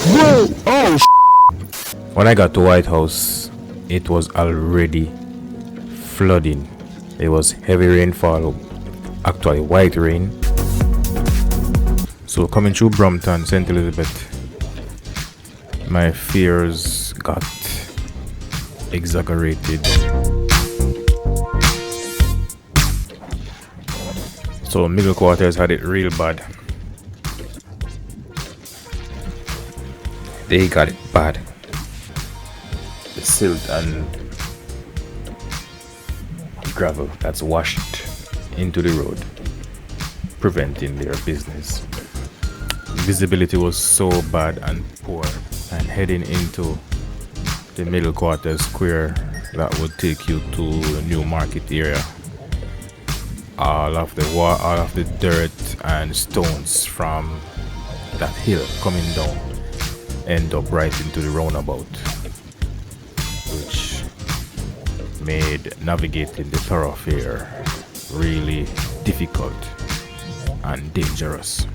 Whoa! Oh, When I got to White House, it was already flooding. It was heavy rainfall, actually white rain. So coming through Brompton, St. Elizabeth, my fears got exaggerated. So middle quarters had it real bad. They got it bad. The silt and gravel that's washed into the road, preventing their business. Visibility was so bad and poor, and heading into the middle quarter square that would take you to the new market area. All of the dirt and stones from that hill coming down end up right into the roundabout, which made navigating the thoroughfare really difficult and dangerous.